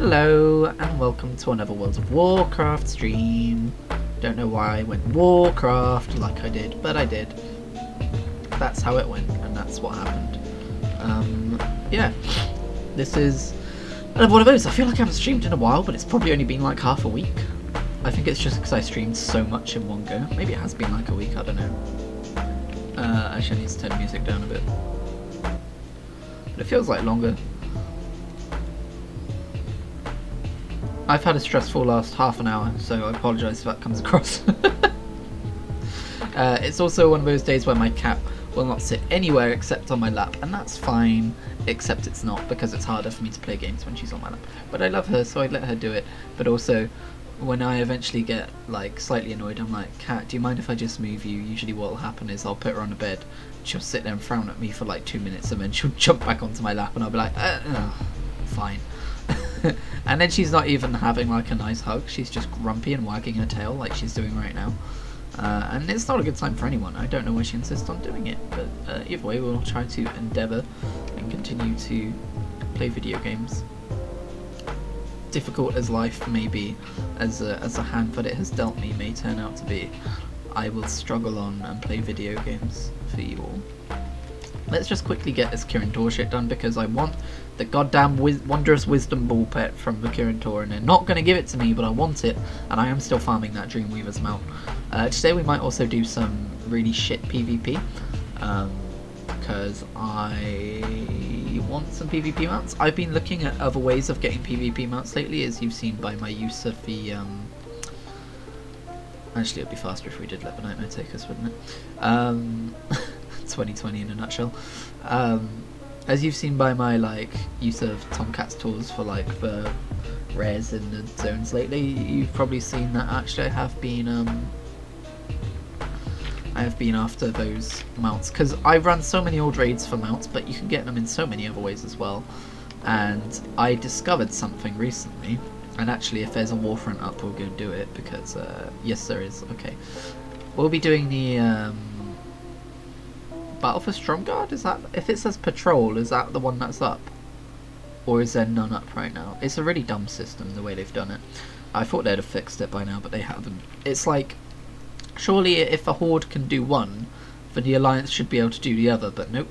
Hello and welcome to another World of Warcraft stream. Don't know why I went Warcraft like I did, but I did. That's how it went and that's what happened. Yeah, this is another one of those. I feel like I haven't streamed in a while, but it's probably only been like half a week. I think it's just because I streamed so much in one go. Maybe it has been like a week, I don't know. Actually I need to turn the music down a bit. But it feels like longer. I've had a stressful last half an hour, so I apologise if that comes across. It's also one of those days where my cat will not sit anywhere except on my lap, and that's fine, except it's not, because it's harder for me to play games when she's on my lap. But I love her, so I let her do it. But also, when I eventually get like slightly annoyed, I'm like, cat, do you mind if I just move you? Usually what will happen is I'll put her on a bed, she'll sit there and frown at me for like 2 minutes, and then she'll jump back onto my lap, and I'll be like, fine. And then she's not even having like a nice hug, she's just grumpy and wagging her tail like she's doing right now. And it's not a good time for anyone. I don't know why she insists on doing it, but either way we'll try to endeavour and continue to play video games. Difficult as life may be, as a hand that it has dealt me may turn out to be, I will struggle on and play video games for you all. Let's just quickly get this Kirin Tor shit done, because I want the goddamn wondrous wisdom ball pet from the Kirin Tor, and they're not going to give it to me, but I want it, and I am still farming that Dreamweaver's mount. Today we might also do some really shit PvP, because I want some PvP mounts. I've been looking at other ways of getting PvP mounts lately, as you've seen by my use of the... Actually, it would be faster if we did let the Nightmare take us, wouldn't it? 2020 in a nutshell. As you've seen by my use of Tomcat's tools for the rares in the zones lately, you've probably seen that actually I have been after those mounts, because I run so many old raids for mounts, but you can get them in so many other ways as well. And I discovered something recently, and actually if there's a Warfront up we'll go do it, because yes there is. Okay, we'll be doing the Battle for Stromgarde. Is that, if it says patrol, is that the one that's up, or is there none up right now? It's a really dumb system the way they've done it. I thought they'd have fixed it by now, but they haven't. It's like, surely if a horde can do one, then the alliance should be able to do the other, but nope.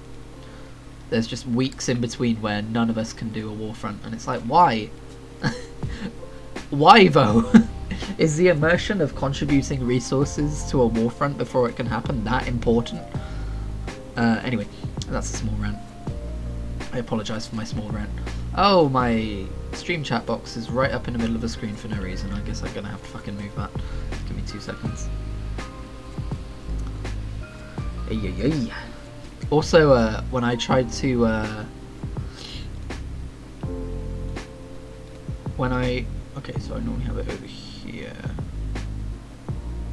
There's just weeks in between where none of us can do a Warfront, and it's like, why? Why though? Is the immersion of contributing resources to a Warfront before it can happen that important? Anyway, that's a small rant. I apologise for my small rant. Oh, my stream chat box is right up in the middle of the screen for no reason. I guess I'm gonna have to fucking move that. Give me 2 seconds. Ay. Also, when I tried to, okay, so I normally have it over here.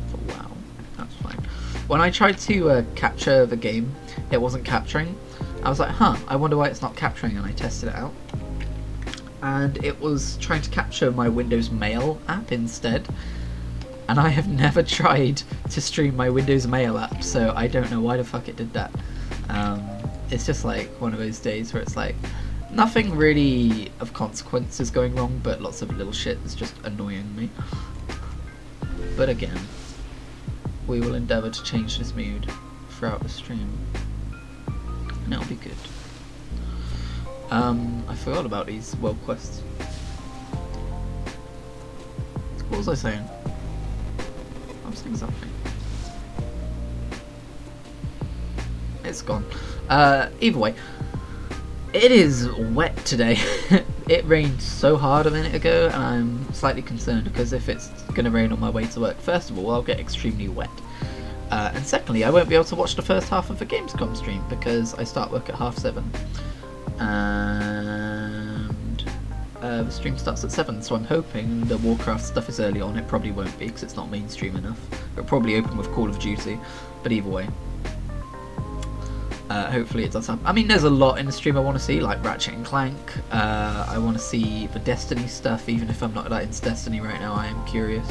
For WoW, that's fine. When I tried to capture the game, it wasn't capturing. I was like, huh, I wonder why it's not capturing, and I tested it out. And it was trying to capture my Windows Mail app instead. And I have never tried to stream my Windows Mail app, so I don't know why the fuck it did that. It's just like one of those days where it's like, nothing really of consequence is going wrong, but lots of little shit is just annoying me. But again, we will endeavour to change this mood throughout the stream, and it'll be good. I forgot about these world quests. What was I saying? I was saying something. It's gone. Either way, it is wet today. It rained so hard a minute ago, and I'm slightly concerned, because if it's going to rain on my way to work, first of all, I'll get extremely wet. And secondly, I won't be able to watch the first half of the GamesCom stream, because I start work at 7:30. And the stream starts at 7, so I'm hoping the Warcraft stuff is early on. It probably won't be, because it's not mainstream enough. It'll probably open with Call of Duty, but either way. Hopefully it does happen. I mean, there's a lot in the stream I want to see, like Ratchet and Clank. I want to see the Destiny stuff, even if I'm not that into Destiny right now. I am curious.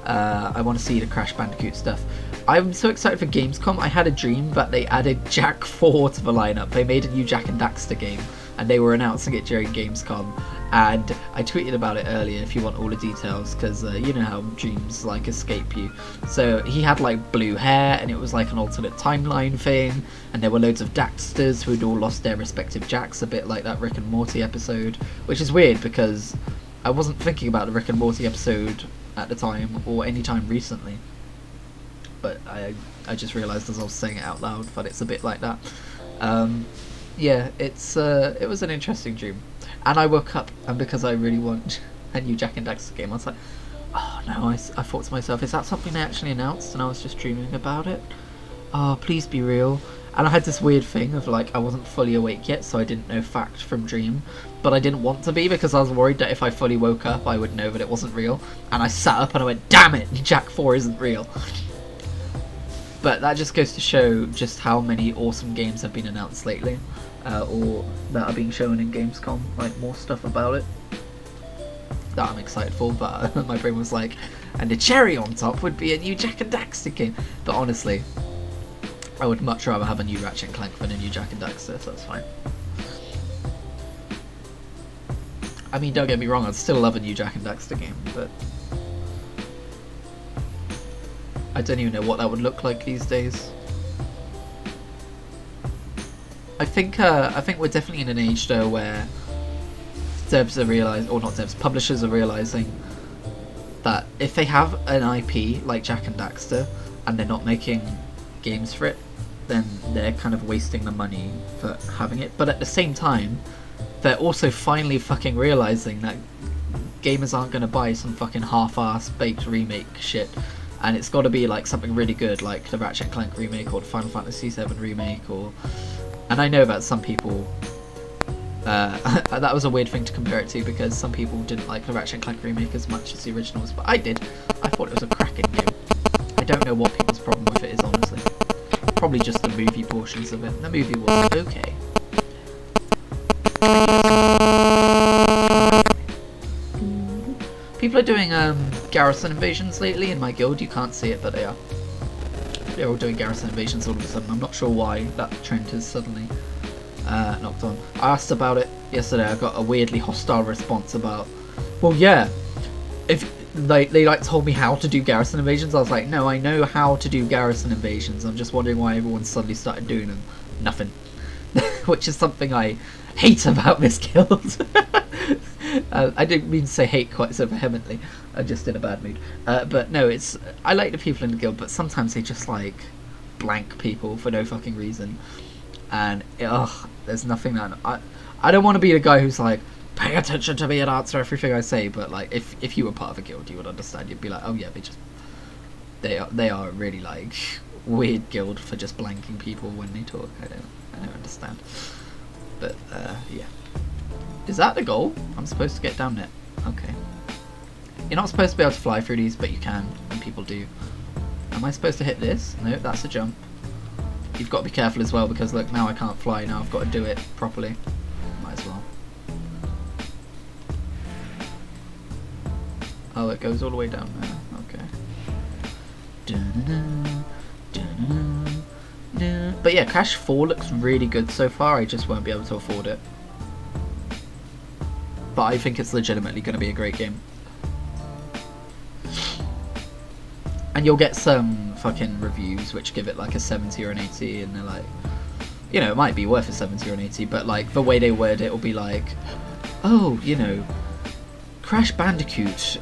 I want to see the Crash Bandicoot stuff. I'm so excited for Gamescom. I had a dream that they added Jak 4 to the lineup. They made a new Jak and Daxter game, and they were announcing it during Gamescom. And I tweeted about it earlier if you want all the details, because you know how dreams like escape you. So he had like blue hair, and it was like an alternate timeline thing, and there were loads of Daxters who'd all lost their respective Jacks, a bit like that Rick and Morty episode, which is weird because I wasn't thinking about the Rick and Morty episode at the time or any time recently, but I just realised as I was saying it out loud that it's a bit like that. Yeah, it was an interesting dream. And I woke up, and because I really want a new Jak and Daxter game, I was like, oh no, I thought to myself, is that something they actually announced and I was just dreaming about it? Oh, please be real. And I had this weird thing of like, I wasn't fully awake yet, so I didn't know fact from dream, but I didn't want to be because I was worried that if I fully woke up, I would know that it wasn't real. And I sat up and I went, damn it, Jak 4 isn't real. But that just goes to show just how many awesome games have been announced lately. Or that are being shown in GamesCom, like more stuff about it that I'm excited for, but my brain was like, and the cherry on top would be a new Jak and Daxter game. But honestly, I would much rather have a new Ratchet and Clank than a new Jak and Daxter, so that's fine. I mean, don't get me wrong, I'd still love a new Jak and Daxter game, but I don't even know what that would look like these days. I think we're definitely in an age though where devs are realizing, or not devs, publishers are realizing that if they have an IP like Jak and Daxter and they're not making games for it, then they're kind of wasting the money for having it. But at the same time, they're also finally fucking realizing that gamers aren't going to buy some fucking half-assed baked remake shit, and it's got to be like something really good, like the Ratchet and Clank remake or the Final Fantasy VII remake, or... And I know that some people, that was a weird thing to compare it to because some people didn't like the Ratchet and Clank remake as much as the originals, but I did. I thought it was a cracking game. I don't know what people's problem with it is, honestly. Probably just the movie portions of it. The movie was okay. People are doing garrison invasions lately in my guild. You can't see it, but they are. They're all doing garrison invasions all of a sudden. I'm not sure why that trend has suddenly knocked on. I asked about it yesterday. I got a weirdly hostile response about, well, yeah, if they like told me how to do garrison invasions. I was like, no, I know how to do garrison invasions. I'm just wondering why everyone suddenly started doing them. Nothing. Which is something I hate about this guild. I didn't mean to say hate quite so vehemently. I'm just in a bad mood. But no, I like the people in the guild, but sometimes they just like blank people for no fucking reason. And there's nothing that I don't want to be the guy who's like, pay attention to me and answer everything I say. But like, if you were part of a guild, you would understand. You'd be like, oh yeah, they are a really like weird guild for just blanking people when they talk. I don't understand. But yeah. Is that the goal? I'm supposed to get down there. Okay. You're not supposed to be able to fly through these, but you can, and people do. Am I supposed to hit this? No, that's a jump. You've got to be careful as well, because look, now I can't fly, now I've got to do it properly. Might as well. Oh, it goes all the way down there. Okay. But yeah, Crash 4 looks really good so far, I just won't be able to afford it. But I think it's legitimately going to be a great game. And you'll get some fucking reviews which give it like a 70 or an 80, and they're like, you know, it might be worth a 70 or an 80, but like the way they word it will be like, oh, you know, Crash Bandicoot,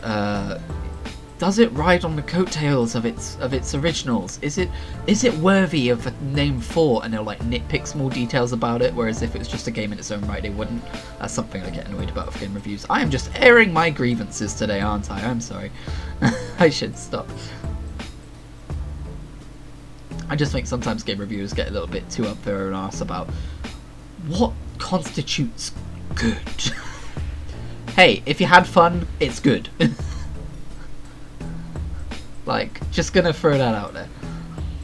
does it ride on the coattails of its originals? Is it worthy of a name 4? And they'll like nitpick small details about it, whereas if it was just a game in its own right, they wouldn't. That's something I get annoyed about with game reviews. I am just airing my grievances today, aren't I? I'm sorry. I should stop. I just think sometimes game reviewers get a little bit too up their own arse about what constitutes good. Hey, if you had fun, it's good. Like, just gonna throw that out there.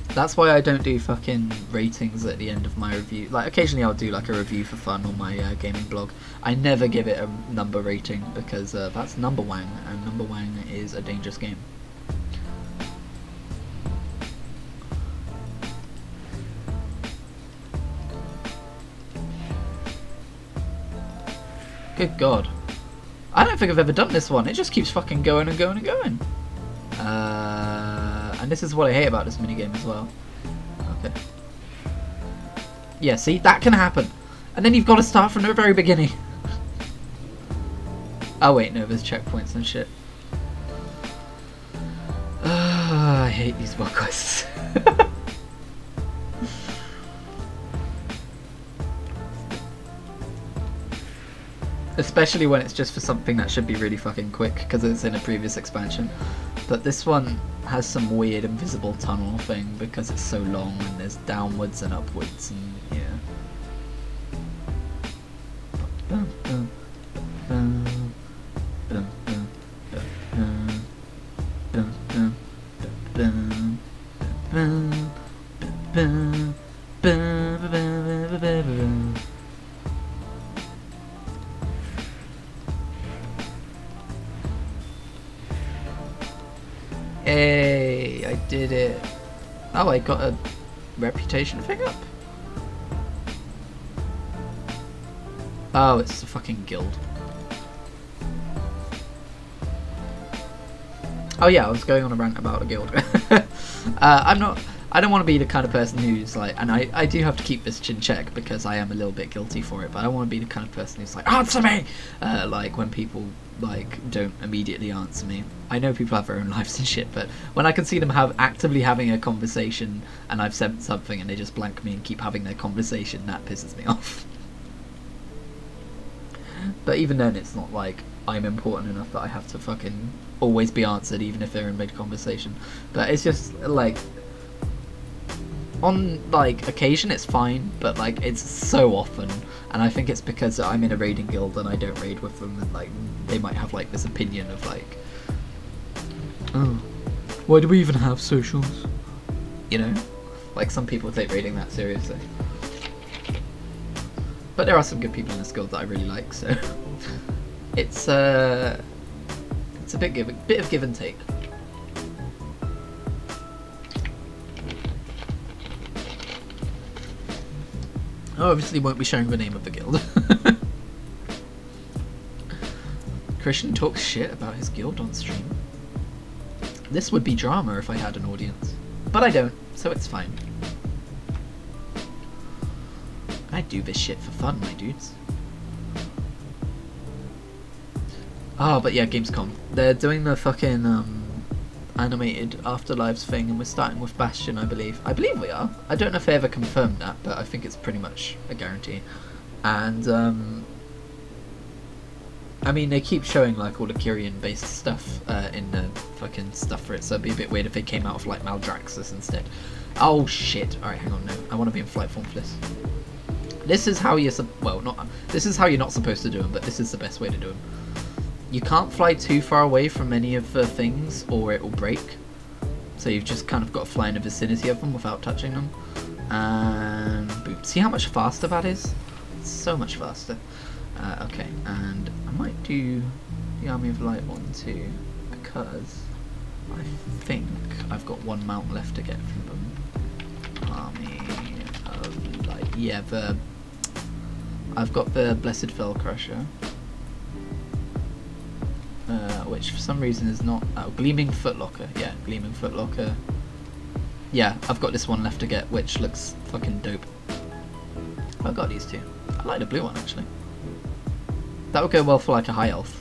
That's why I don't do fucking ratings at the end of my review. Like, occasionally I'll do like a review for fun on my gaming blog. I never give it a number rating because that's number wang, and number wang is a dangerous game. Good God. I don't think I've ever done this one. It just keeps fucking going and going and going. And this is what I hate about this minigame as well. Okay. Yeah, see? That can happen. And then you've got to start from the very beginning. Oh wait, no, there's checkpoints and shit. I hate these WoW quests. Especially when it's just for something that should be really fucking quick because it's in a previous expansion. But this one has some weird invisible tunnel thing because it's so long and there's downwards and upwards and yeah. Hey, I did it. Oh, I got a reputation thing up. Oh, it's a fucking guild. Oh yeah, I was going on a rant about a guild. I don't want to be the kind of person who's like, and I do have to keep this in check because I am a little bit guilty for it, but I don't want to be the kind of person who's like, answer me! Like when people like don't immediately answer me. I know people have their own lives and shit, but when I can see them actively having a conversation and I've sent something and they just blank me and keep having their conversation, that pisses me off. But even then, it's not like I'm important enough that I have to fucking always be answered, even if they're in mid-conversation. But it's just, like, on, like, occasion it's fine, but, like, it's so often. And I think it's because I'm in a raiding guild and I don't raid with them, and, like, they might have, like, this opinion of, like, oh, why do we even have socials? You know? Like, some people take raiding that seriously. But there are some good people in this guild that I really like, so it's a bit of give and take. I obviously won't be sharing the name of the guild. Christian talks shit about his guild on stream. This would be drama if I had an audience, but I don't, so it's fine. I do this shit for fun, my dudes. Oh, but yeah, GamesCom. They're doing the fucking animated Afterlives thing, and we're starting with Bastion, I believe. I believe we are. I don't know if they ever confirmed that, but I think it's pretty much a guarantee. And I mean, they keep showing like all the Kyrian-based stuff in the fucking stuff for it, so it'd be a bit weird if they came out with like Maldraxxus instead. Oh shit! All right, hang on. No, I want to be in flight form for this. This is how you're this is how you're not supposed to do them, but this is the best way to do them. You can't fly too far away from any of the things or it will break. So you've just kind of got to fly in the vicinity of them without touching them. And boom. See how much faster that is? It's so much faster. Okay, and I might do the Army of Light one too, because I think I've got one mount left to get from them. Army of Light. Yeah, I've got the Blessed Fell Crusher. Which for some reason is not... Oh, Gleaming Footlocker. Yeah, Gleaming Footlocker. Yeah, I've got this one left to get, which looks fucking dope. I've got these two. I like the blue one, actually. That would go well for, like, a high elf.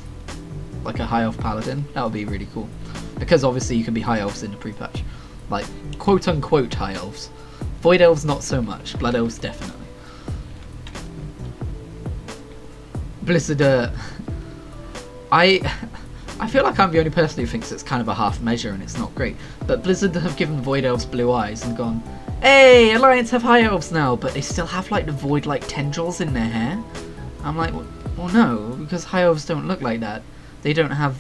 Like a high elf paladin. That would be really cool. Because, obviously, you can be high elves in the pre-patch. Like, quote-unquote high elves. Void elves, not so much. Blood elves, definitely. Blizzard, I feel like I'm the only person who thinks it's kind of a half measure and it's not great, but Blizzard have given Void Elves blue eyes and gone, hey, Alliance have High Elves now, but they still have like the Void-like tendrils in their hair. I'm like, well no, because High Elves don't look like that. They don't have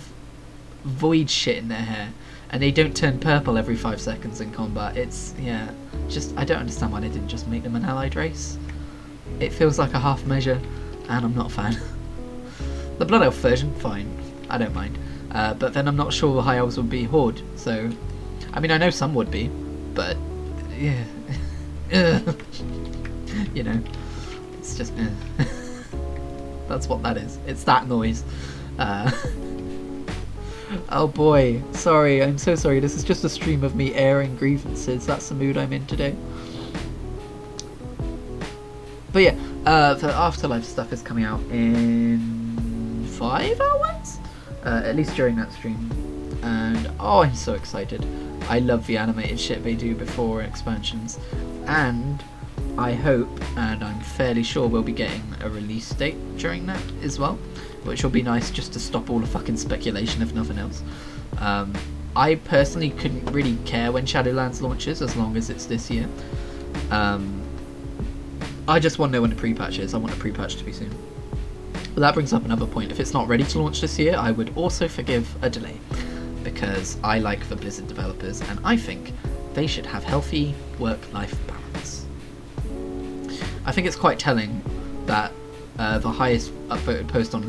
Void shit in their hair, and they don't turn purple every 5 seconds in combat. It's, yeah, just, I don't understand why they didn't just make them an allied race. It feels like a half measure, and I'm not a fan. The Blood Elf version, fine, I don't mind. But then I'm not sure the High Elves would be Horde, so... I mean, I know some would be, but... yeah. You know, it's just... That's what that is. It's that noise. Oh boy, sorry, I'm so sorry. This is just a stream of me airing grievances. That's the mood I'm in today. But yeah, the Afterlife stuff is coming out in 5 hours? At least during that stream. And oh, I'm so excited. I love the animated shit they do before expansions. And I hope, and I'm fairly sure we'll be getting a release date during that as well, which will be nice just to stop all the fucking speculation if nothing else. I personally couldn't really care when Shadowlands launches as long as it's this year. I just want to know when the pre-patch is. I want the pre-patch to be soon. But that brings up another point. If it's not ready to launch this year, I would also forgive a delay, because I like the Blizzard developers and I think they should have healthy work-life balance. I think it's quite telling that the highest upvoted post on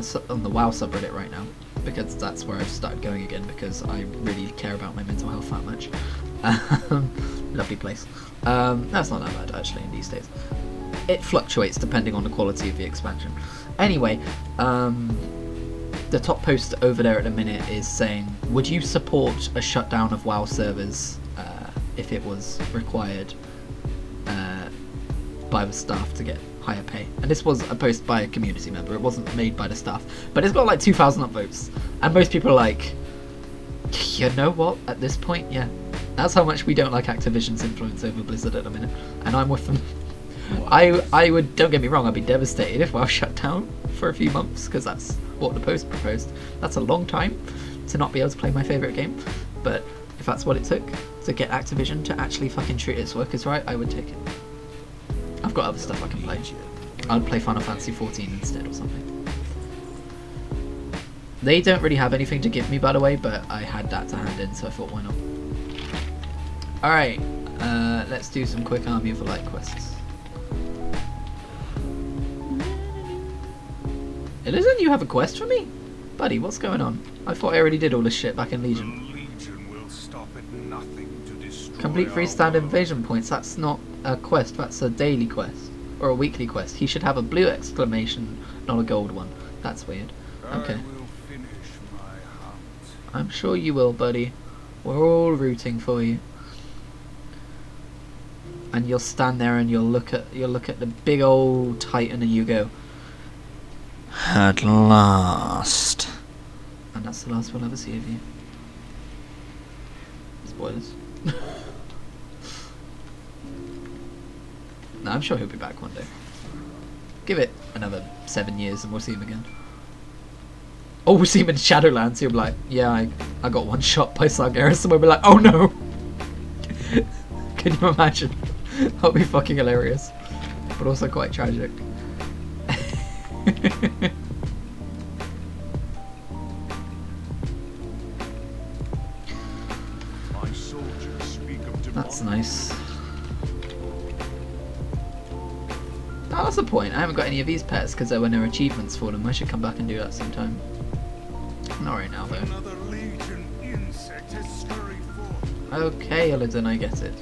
the WoW subreddit right now, because that's where I've started going again, because I really care about my mental health that much. Lovely place. That's not that bad actually in these days. It fluctuates depending on the quality of the expansion. Anyway, the top post over there at the minute is saying, would you support a shutdown of WoW servers if it was required by the staff to get higher pay? And this was a post by a community member. It wasn't made by the staff, but it's got like 2,000 upvotes, and most people are like, you know what, at this point, yeah, that's how much we don't like Activision's influence over Blizzard at the minute, and I'm with them. I would, don't get me wrong, I'd be devastated if WoW shut down for a few months, because that's what the post proposed. That's a long time to not be able to play my favourite game, but if that's what it took to get Activision to actually fucking treat its workers right, I would take it. I've got other stuff I can play. I'd play Final Fantasy 14 instead or something. They don't really have anything to give me, by the way, but I had that to hand in, so I thought, why not? Alright, let's do some quick Army of the Light quests. Elysian, you have a quest for me? Buddy, what's going on? I thought I already did all this shit back in Legion. Will stop at nothing to destroy. Complete 3 standard invasion points. That's not a quest, that's a daily quest. Or a weekly quest. He should have a blue exclamation, not a gold one. That's weird. Okay. I will finish my hunt. I'm sure you will, buddy. We're all rooting for you. And you'll stand there and you'll look at the big old Titan and you go, at last. And that's the last we'll ever see of you. Spoilers. No, I'm sure he'll be back one day. Give it another 7 years and we'll see him again. Oh, we'll see him in Shadowlands. He'll be like, yeah, I got one shot by Sargeras, and we'll be like, oh no! Can you imagine? That'll be fucking hilarious. But also quite tragic. My soldiers speak of That's nice. Oh, that's the point. I haven't got any of these pets because there were no achievements for them. I should come back and do that sometime. Not right now, though. Another legion insect has scurried forth. Okay, Illidan, I get it.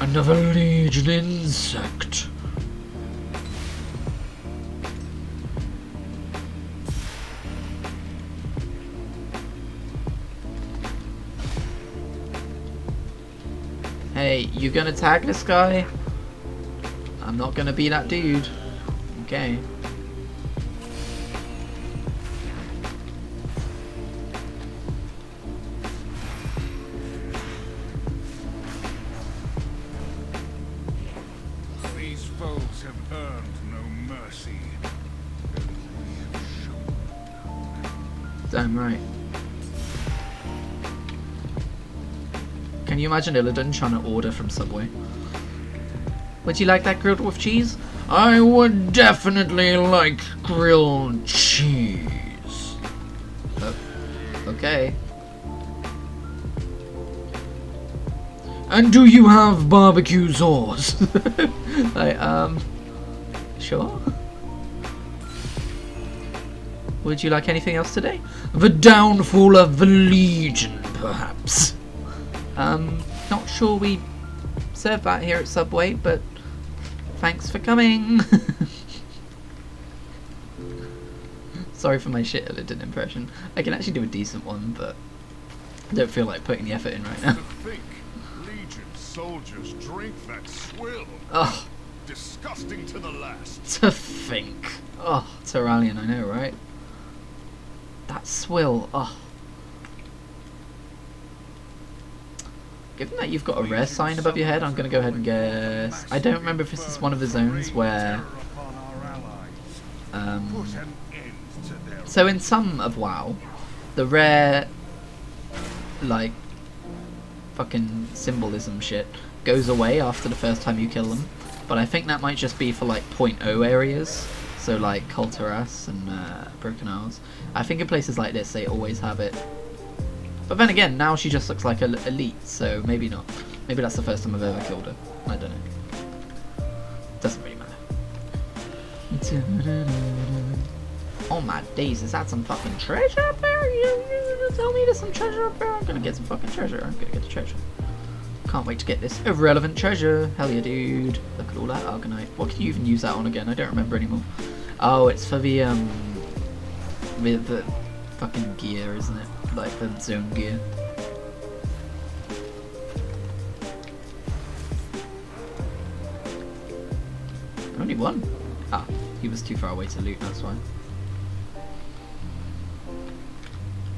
Another legion insect. Hey, you gonna tag this guy? I'm not gonna be that dude. Okay. These foes have earned no mercy. We have shown. Damn right. Can you imagine Illidan trying to order from Subway? Would you like that grilled with cheese? I would definitely like grilled cheese. Okay. And do you have barbecue sauce? Like, sure. Would you like anything else today? The downfall of the Legion, perhaps. Not sure we serve that here at Subway, but thanks for coming. Sorry for my shit Illidan impression. I can actually do a decent one, but I don't feel like putting the effort in right now. To think, Legion soldiers drink that swill. Oh, Disgusting to the last. to think. Oh, Tyrallion, I know, right? That swill. Oh. Given that you've got a rare sign above your head, I'm going to go ahead and guess. I don't remember if this is one of the zones where. So in some of WoW, the rare, like, fucking symbolism shit goes away after the first time you kill them. But I think that might just be for like 0.0 areas. So like Kulturas and Broken Isles. I think in places like this they always have it. But then again, now she just looks like an elite, so maybe not. Maybe that's the first time I've ever killed her. I don't know. Doesn't really matter. Oh my days, is that some fucking treasure up there? You tell me there's some treasure up there? I'm gonna get some fucking treasure. I'm gonna get the treasure. Can't wait to get this irrelevant treasure. Hell yeah, dude. Look at all that Argonite. What can you even use that on again? I don't remember anymore. Oh, it's for the fucking gear, isn't it? Like the zone gear. Only one. Ah, he was too far away to loot, that's why.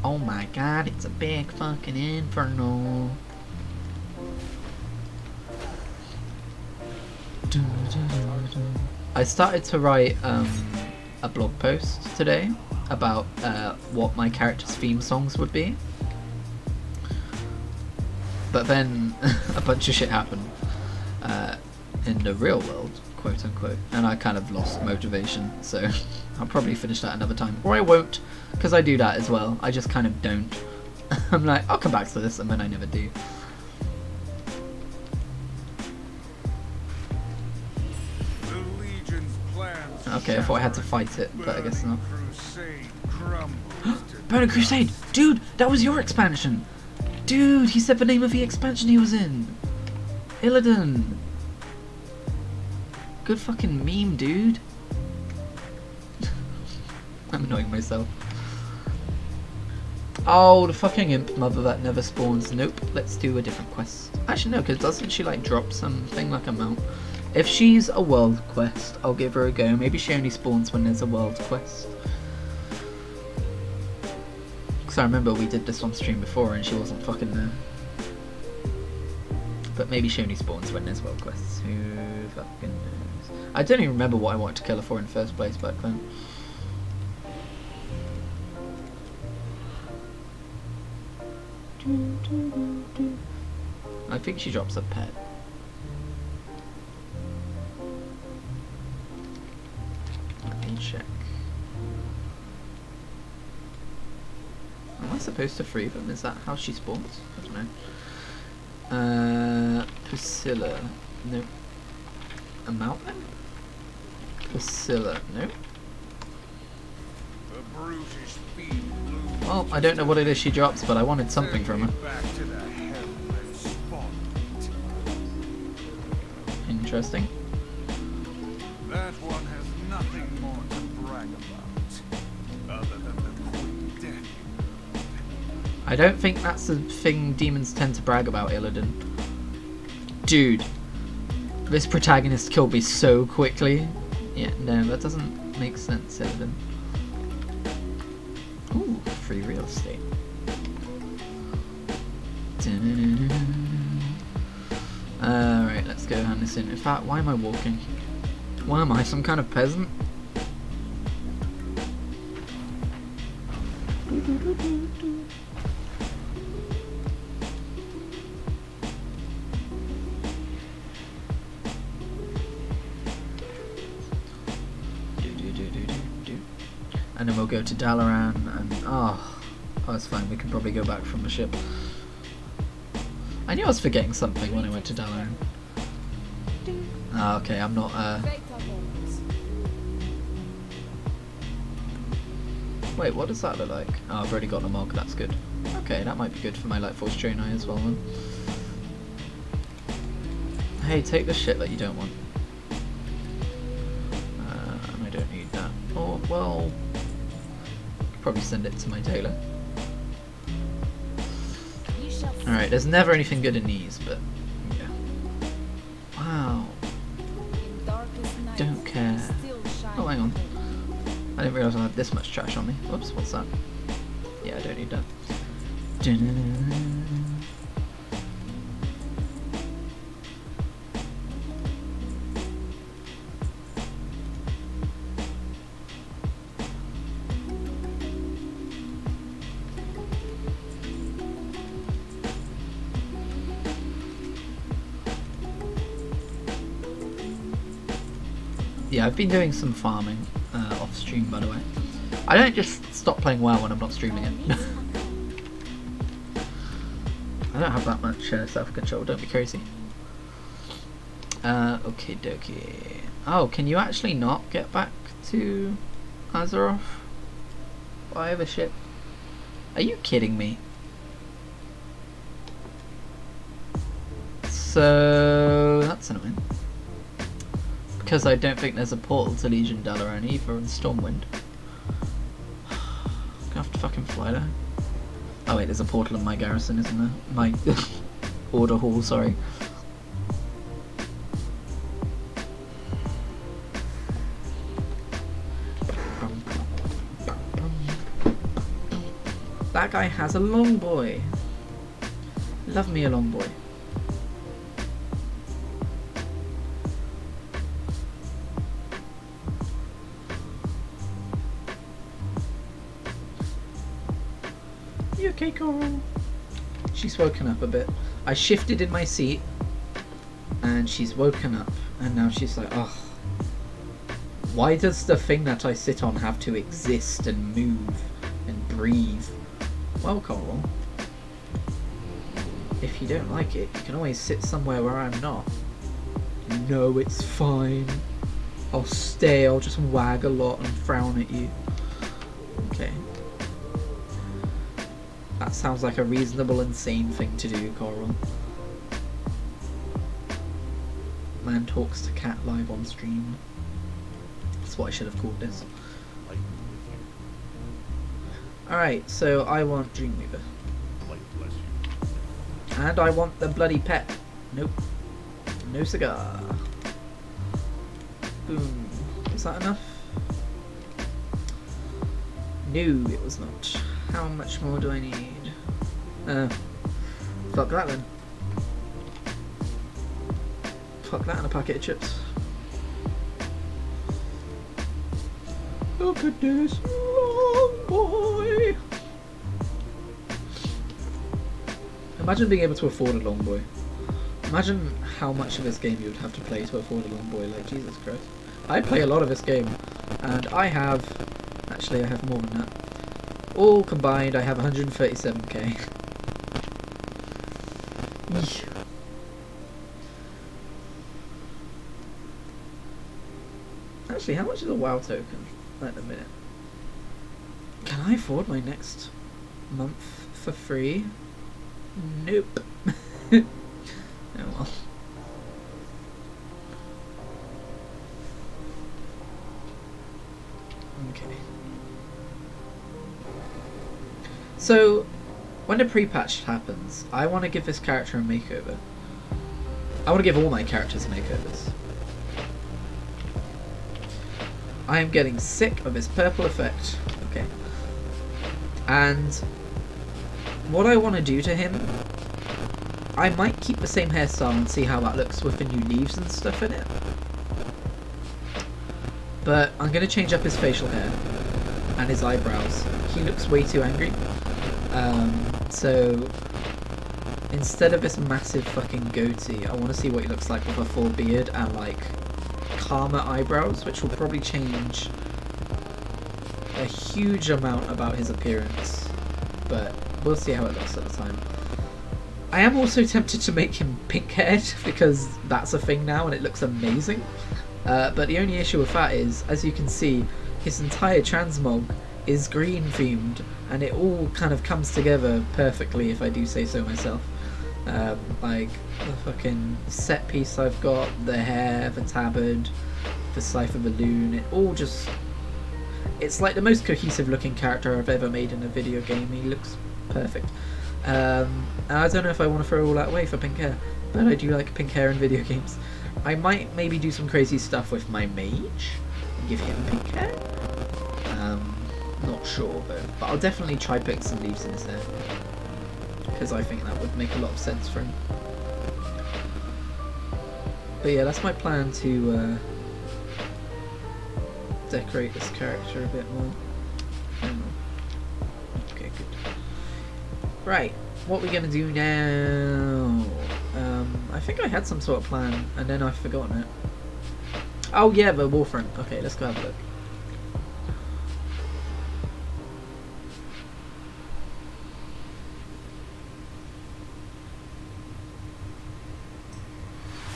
Oh my god, it's a big fucking inferno. I started to write a blog post today about what my character's theme songs would be, but then a bunch of shit happened in the real world, quote unquote, and I kind of lost motivation, so I'll probably finish that another time, or I won't, because I do that as well. I just kind of don't. I'm like, I'll come back to this, and then I never do. Okay, I thought I had to fight it, but I guess not. Burning Crusade! Dude, that was your expansion! Dude, he said the name of the expansion he was in! Illidan! Good fucking meme, dude. I'm annoying myself. Oh, the fucking imp mother that never spawns. Nope, let's do a different quest. Actually, no, because doesn't she like drop something like a mount? If she's a world quest, I'll give her a go. Maybe she only spawns when there's a world quest. Because I remember we did this on stream before and she wasn't fucking there. But maybe she only spawns when there's world quests. Who fucking knows? I don't even remember what I wanted to kill her for in the first place back then. I think she drops a pet. Check. Am I supposed to free them? Is that how she spawns? I don't know. Priscilla. Nope. A mountain? Priscilla. Nope. Well, I don't know what it is she drops, but I wanted something from her. Interesting. That one has nothing more to brag about, other than the Queen Death. I don't think that's the thing demons tend to brag about, Illidan. Dude, this protagonist killed me so quickly. Yeah, no, that doesn't make sense, Illidan. Ooh, free real estate. Alright, let's go hand this in. In fact, why am I walking? Why am I some kind of peasant? And then we'll go to Dalaran and oh, it's fine, we can probably go back from the ship. I knew I was forgetting something when I went to Dalaran. Ah, okay, I'm not Wait, what does that look like? Oh, I've already got a mog, that's good. Okay, that might be good for my Light Force Draenei as well then. Hey, take the shit that you don't want. I don't need that. Oh, well... Could probably send it to my tailor. Alright, there's never anything good in these, but... Yeah. Wow. Don't care. Oh, hang on. I didn't realise I had this much trash on me. Whoops, what's that? Yeah, I don't need that. Yeah, I've been doing some farming off stream, by the way. I don't just stop playing WoW when I'm not streaming it. I don't have that much self-control, don't be crazy. Okay dokie. Oh, can you actually not get back to Azeroth via the ship? Are you kidding me? So that's annoying. Because I don't think there's a portal to Legion Dalaran either in Stormwind. Gonna have to fucking fly there. Oh wait, there's a portal in my garrison, isn't there? My order hall, sorry. That guy has a long boy. Love me a long boy. You okay, Coral? She's woken up a bit. I shifted in my seat and she's woken up and now she's like, oh, why does the thing that I sit on have to exist and move and breathe? Well, Coral, if you don't like it, you can always sit somewhere where I'm not. No, it's fine. I'll stay, I'll just wag a lot and frown at you. Okay. That sounds like a reasonable, insane thing to do, Coral. Man talks to cat live on stream. That's what I should have called this. Alright, so I want Dreamweaver. And I want the bloody pet. Nope. No cigar. Boom. Was that enough? No, it was not. How much more do I need? Fuck that then. Fuck that and a packet of chips. Look at this long boy. Imagine being able to afford a long boy. Imagine how much of this game you would have to play to afford a long boy, like Jesus Christ. I play a lot of this game, and I have, actually I have more than that. All combined, I have 137k. Actually, how much is a WoW token at the minute? Can I afford my next month for free? Nope. Oh well. Okay. So, when the pre-patch happens, I want to give this character a makeover. I want to give all my characters makeovers. I am getting sick of this purple effect. Okay. And what I want to do to him, I might keep the same hairstyle and see how that looks with the new leaves and stuff in it. But I'm going to change up his facial hair and his eyebrows. He looks way too angry. So instead of this massive fucking goatee, I want to see what he looks like with a full beard and like calmer eyebrows, which will probably change a huge amount about his appearance, but we'll see how it looks at the time. I am also tempted to make him pink-haired because that's a thing now and it looks amazing, but the only issue with that is, as you can see, his entire transmog is green themed, and it all kind of comes together perfectly, if I do say so myself. Like the fucking set piece I've got, the hair, the tabard, the Cypher balloon, it all just... It's like the most cohesive looking character I've ever made in a video game. He looks perfect. And I don't know if I want to throw all that away for pink hair, but I do like pink hair in video games. I might maybe do some crazy stuff with my mage and give him pink hair. Not sure though, but I'll definitely try putting some leaves in his hair, because I think that would make a lot of sense for him. But yeah, that's my plan to decorate this character a bit more. Okay, good. Right, what are we gonna do now? I think I had some sort of plan, and then I've forgotten it. Oh yeah, the warfront. Okay, let's go have a look.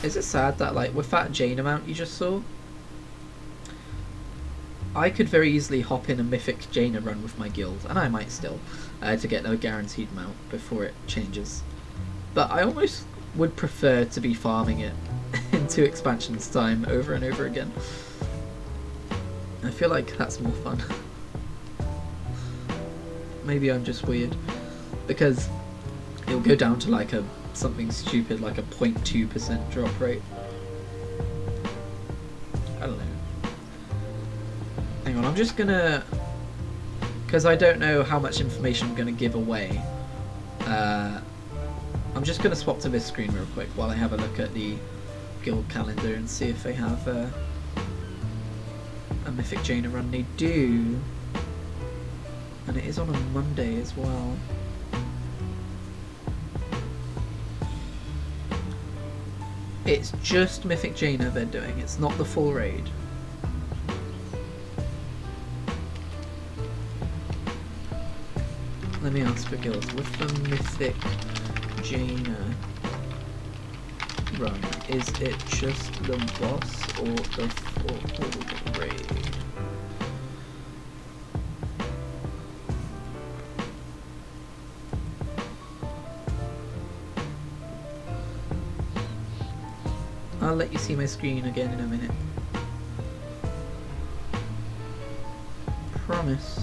Is it sad that, like, with that Jane amount you just saw, I could very easily hop in a mythic Jaina run with my guild, and I might still, to get a guaranteed mount before it changes. But I almost would prefer to be farming it in 2 expansions time over and over again. I feel like that's more fun. Maybe I'm just weird, because it'll go down to like something stupid like a 0.2% drop rate. I don't know. Hang on, I'm just gonna... Because I don't know how much information I'm gonna give away. I'm just gonna swap to this screen real quick while I have a look at the guild calendar and see if they have a Mythic Jaina run. They do. And it is on a Monday as well. It's just Mythic Jaina they're doing, it's not the full raid. Let me ask for guilds. With the Mythic Jaina run, is it just the boss or the full raid? I'll let you see my screen again in a minute. Promise.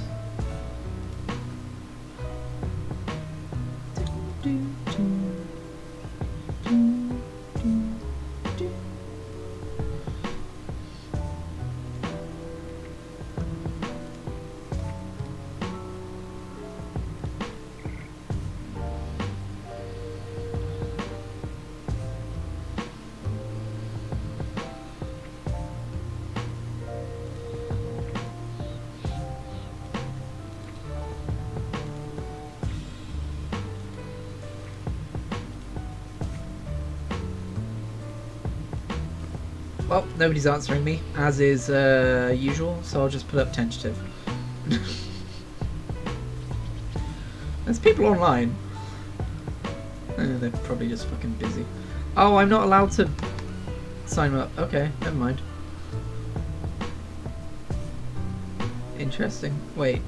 Well, nobody's answering me, as is usual, so I'll just put up tentative. There's people online. They're probably just fucking busy. Oh, I'm not allowed to sign up. Okay, never mind. Interesting. Wait.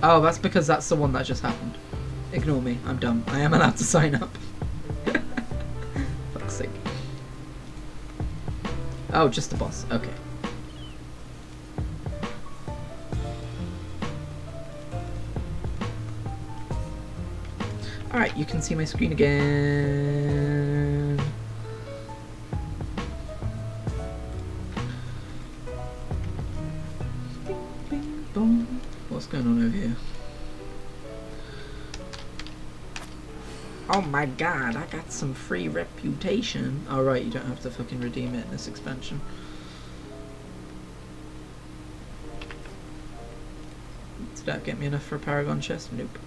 Oh, that's because that's the one that just happened. Ignore me, I'm dumb. I am allowed to sign up. Fuck's sake. Oh, just the boss. Okay. Alright, you can see my screen again. Bing, bong. What's going on over here? Oh my god, I got some free reputation. Oh right, you don't have to fucking redeem it in this expansion. Did that get me enough for a Paragon chest? Nope.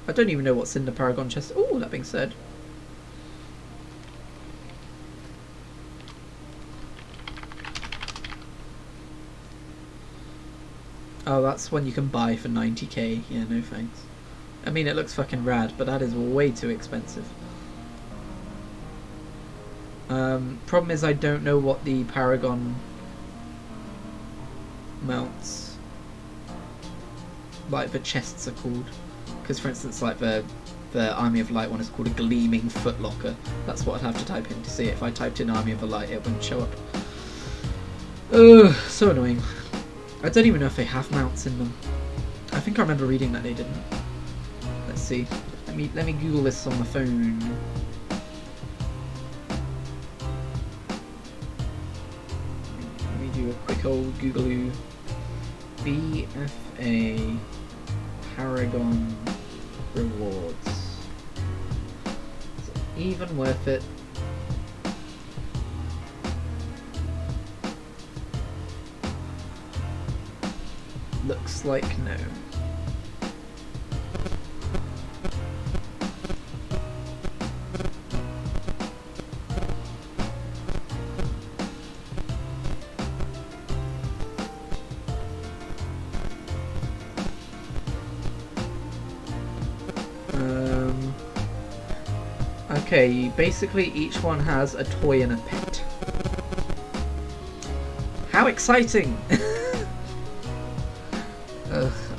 I don't even know what's in the Paragon chest. Oh, that being said. Oh, that's one you can buy for 90k. Yeah, no thanks. I mean, it looks fucking rad, but that is way too expensive. Problem is I don't know what the Paragon mounts, like the chests are called. Because for instance, like the Army of Light one is called a Gleaming Footlocker. That's what I'd have to type in to see it. If I typed in Army of the Light, it wouldn't show up. Ugh, so annoying. I don't even know if they have mounts in them. I think I remember reading that they didn't. Let's see. Let me Google this on my phone. Let me do a quick old Googaloo. BFA Paragon rewards. Is it even worth it? Looks like no. Okay, basically each one has a toy and a pet. How exciting!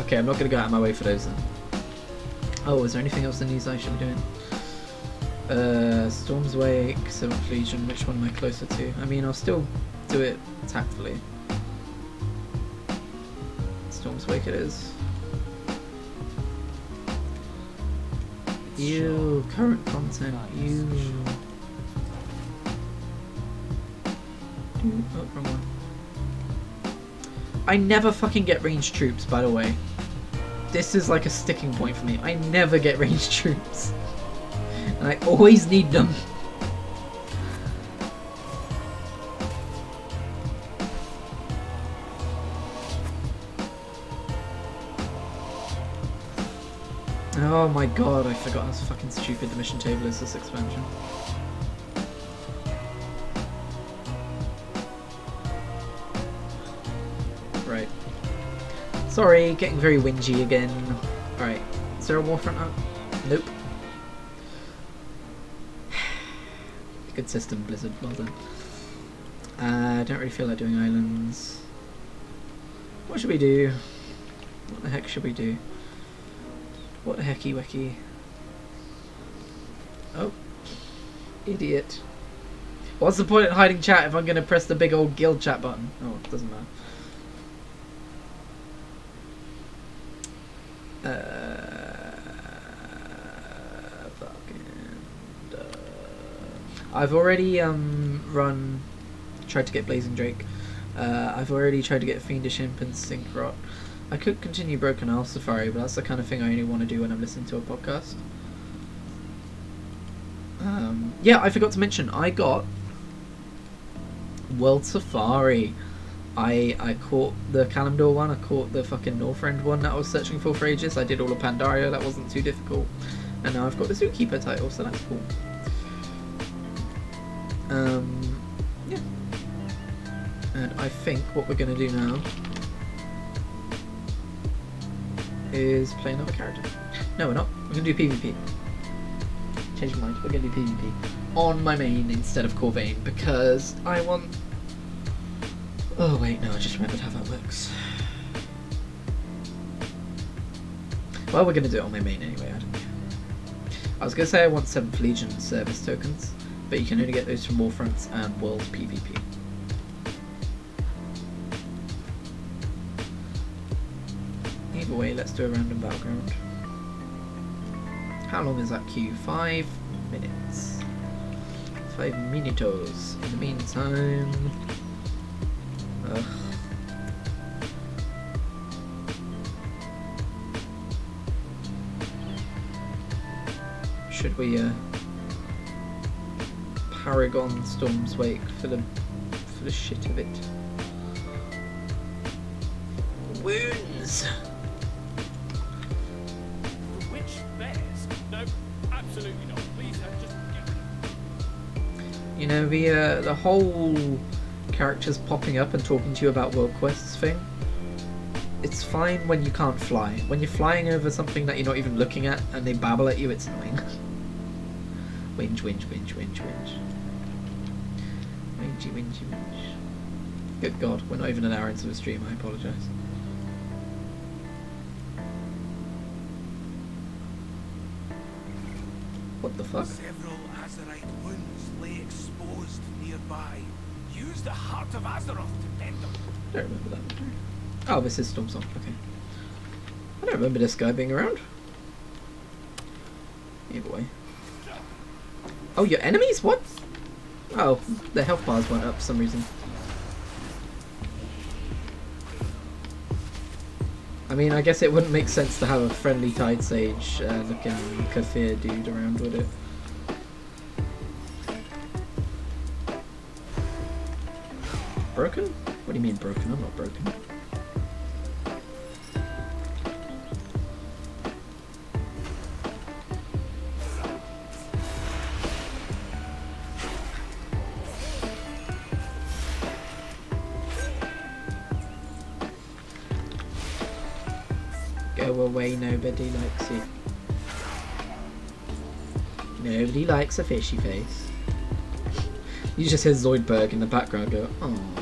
Okay, I'm not going to go out of my way for those then. Oh, is there anything else in these I should be doing? Storm's Wake, 7th Legion, which one am I closer to? I mean, I'll still do it tactfully. Storm's Wake it is. Ew, current content, ew. Oh, wrong one. I never fucking get ranged troops, by the way. This is like a sticking point for me. I never get ranged troops. And I always need them. Oh my god, I forgot how fucking stupid the mission table is this expansion. Right. Sorry, getting very whingy again. Alright, is there a warfront up? Nope. Good system, Blizzard, well done. I don't really feel like doing islands. What should we do? What the heck should we do? What the hecky wecky? Oh. Idiot. What's the point in hiding chat if I'm going to press the big old guild chat button? Oh, it doesn't matter. I've already tried to get Blazing Drake. I've already tried to get Fiendish Imp and Sync-Rot. I could continue Broken Isle Safari, but that's the kind of thing I only want to do when I'm listening to a podcast. Yeah, I forgot to mention, I got World Safari. I caught the Kalimdor one, I caught the fucking Northrend one that I was searching for ages. I did all of Pandaria, that wasn't too difficult. And now I've got the Zookeeper title, so that's cool. Yeah. And I think what we're going to do now is play another character. No, we're not. We're going to do PvP. Change my mind. We're going to do PvP on my main instead of Corvain because I want... Oh wait, no, I just remembered how that works. Well, we're going to do it on my main anyway, I don't care. I was going to say I want 7th Legion service tokens, but you can only get those from Warfronts and World PvP. Either way, let's do a random battleground. How long is that queue? 5 minutes. 5 minutos. In the meantime... Ugh. Should we Paragon Storm's Wake for the shit of it? Wounds. Which bears? No, absolutely not. Please just You know, the whole characters popping up and talking to you about world quests thing. It's fine when you can't fly. When you're flying over something that you're not even looking at and they babble at you, it's annoying. Winge, winge, winge, winge, winge. Wingy, wingy, winge. Good God, we're not even an hour into the stream, I apologise. What the fuck? Several Azerite wounds lay exposed nearby. Use the Heart of Azeroth to mend them. I don't remember that. Oh, this is Stormsong, okay. I don't remember this guy being around. Either way. Oh, your enemies? What? Oh, their health bars went up for some reason. I mean, I guess it wouldn't make sense to have a friendly Tide Sage looking Kafir dude around, would it? Broken? What do you mean broken? I'm not broken. Go away, nobody likes you. Nobody likes a fishy face. You just hear Zoidberg in the background go, oh.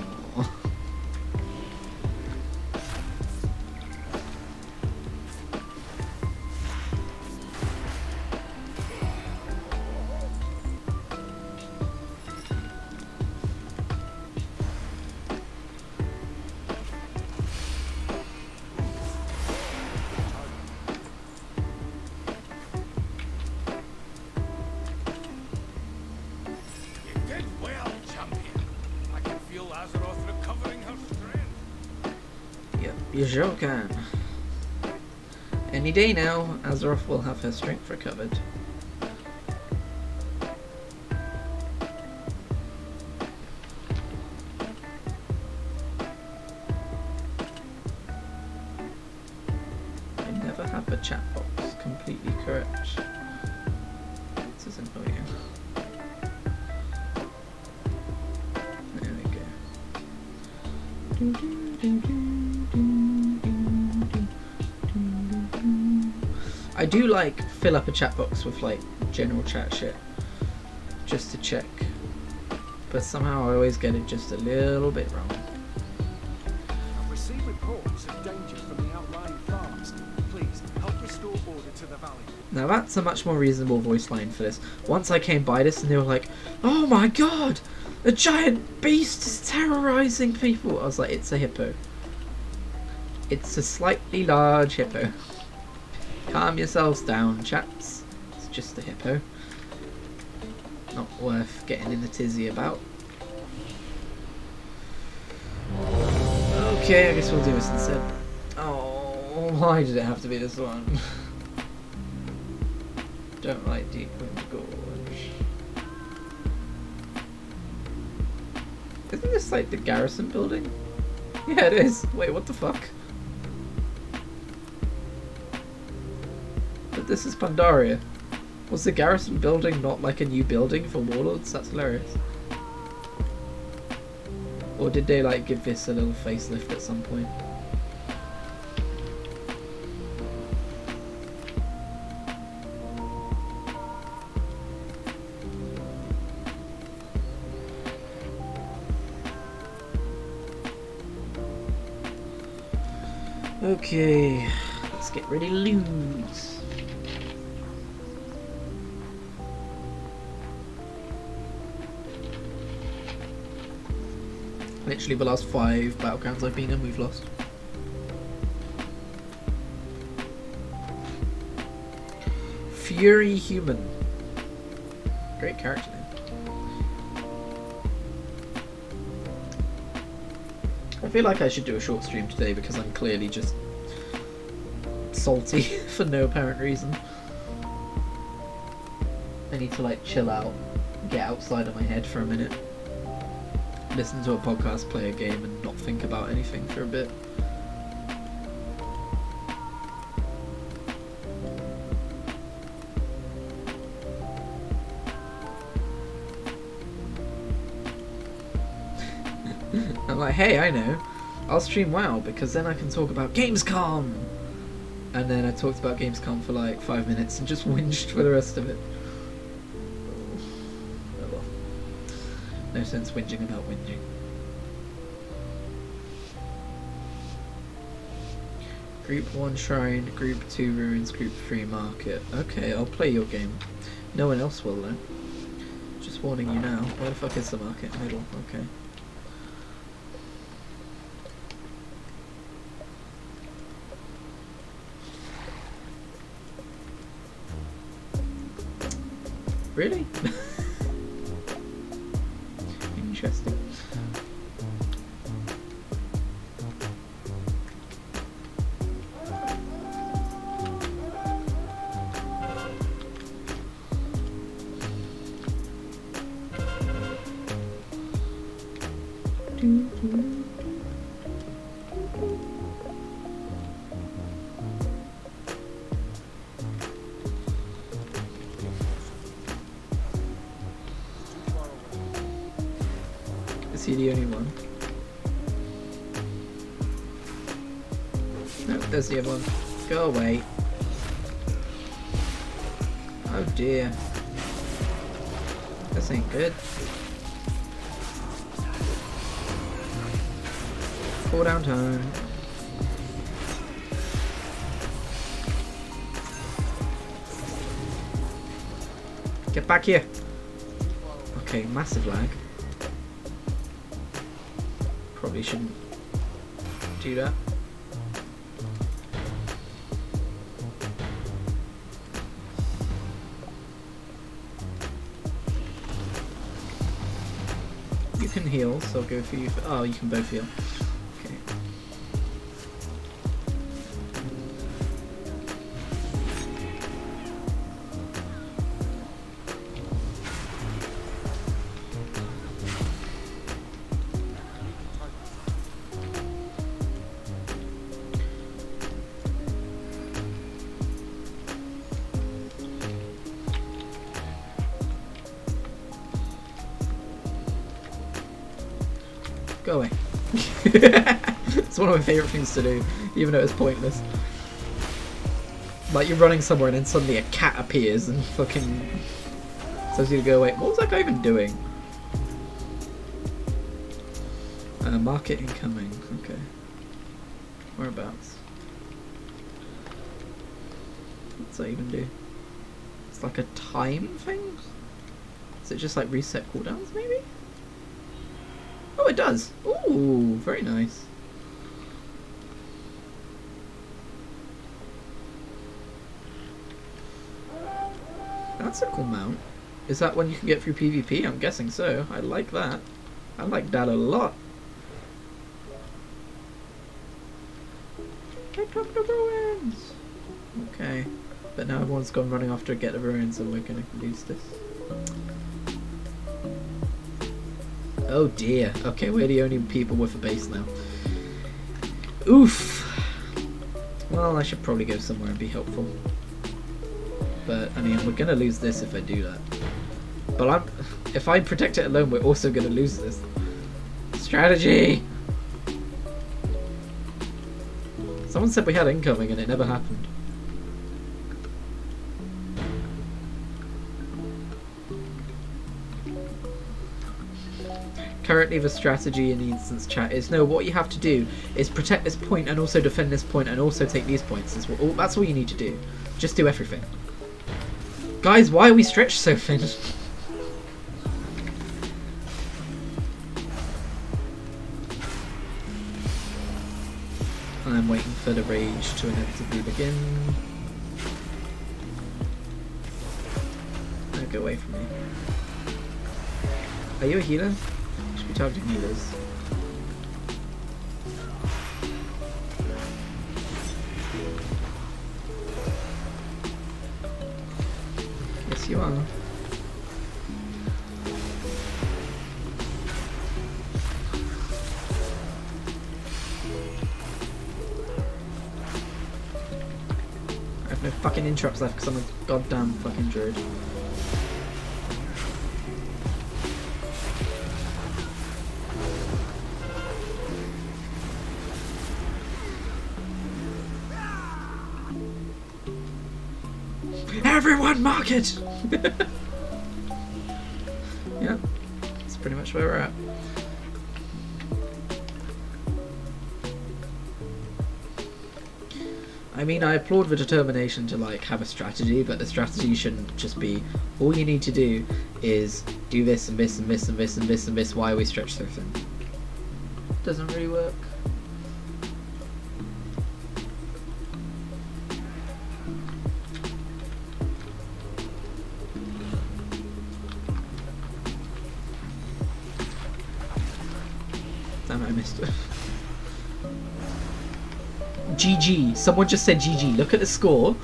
You sure can. Any day now, Azeroth will have her strength recovered. I never have the chat box completely correct. This is annoying. There we go. I do like fill up a chat box with like general chat shit just to check, but somehow I always get it just a little bit wrong. I've received reports of danger from the outlying farms. Please help restore order to the valley. Now that's a much more reasonable voice line for this. Once I came by this and they were like, oh my god, a giant beast is terrorizing people. I was like, it's a hippo. It's a slightly large hippo. Calm yourselves down, chaps. It's just a hippo. Not worth getting in a tizzy about. Okay, I guess we'll do this instead. Oh, why did it have to be this one? Don't like Deep Wind Gorge. Isn't this like the garrison building? Yeah, it is. Wait, what the fuck? But this is Pandaria. Was the garrison building not like a new building for warlords? That's hilarious. Or did they like give this a little facelift at some point? Okay, let's get ready to lose. Literally the last 5 battlegrounds I've been in, we've lost. Fury Human. Great character name. I feel like I should do a short stream today because I'm clearly just salty for no apparent reason. I need to like chill out, get outside of my head for a minute. Listen to a podcast, play a game, and not think about anything for a bit. I'm like, hey, I know. I'll stream WoW because then I can talk about GamesCom. And then I talked about GamesCom for like 5 minutes and just whinged for the rest of it. Oh well. No sense whinging about whinging. Group 1 Shrine, Group 2 Ruins, Group 3 Market. Okay, I'll play your game. No one else will though. Just warning you now. Where the fuck is the market? Middle, okay. Really? Interesting. Is he the only one? No, there's the other one. Go away. Oh dear. This ain't good. Fall down time. Get back here. Okay, massive lag. Probably shouldn't do that. You can heal, so I'll go for you. Oh, you can both heal. Okay. Go away. It's one of my favourite things to do, even though it's pointless. Like, you're running somewhere and then suddenly a cat appears and fucking tells you to go away. What was that guy even doing? Market incoming. Okay. Whereabouts? What's that even do? It's like a time thing? Is it just like reset cooldowns, maybe? Oh, it does! Ooh, very nice. That's a cool mount. Is that one you can get through PvP? I'm guessing so. I like that. I like that a lot. Pick up the ruins! Okay. But now everyone's gone running after to get the ruins and we're gonna lose this. Oh dear. Okay, we're the only people with a base now. Oof. Well, I should probably go somewhere and be helpful. But, I mean, we're going to lose this if I do that. But if I protect it alone, we're also going to lose this. Strategy! Someone said we had incoming and it never happened. Currently the strategy in the instance chat is, no, what you have to do is protect this point and also defend this point and also take these points. That's all you need to do. Just do everything. Guys, why are we stretched so thin? I'm waiting for the rage to inevitably begin. Now go away from me. Are you a healer? Should be targeting healers. Yes, you are. I have no fucking interrupts left because I'm a goddamn fucking druid. Everyone mark it! Yeah, that's pretty much where we're at. I mean, I applaud the determination to like have a strategy, but the strategy shouldn't just be all you need to do is do this and this and this and this and this and this. Why we stretch so thin? Doesn't really work. Damn it, I missed it. GG. Someone just said GG. Look at the score.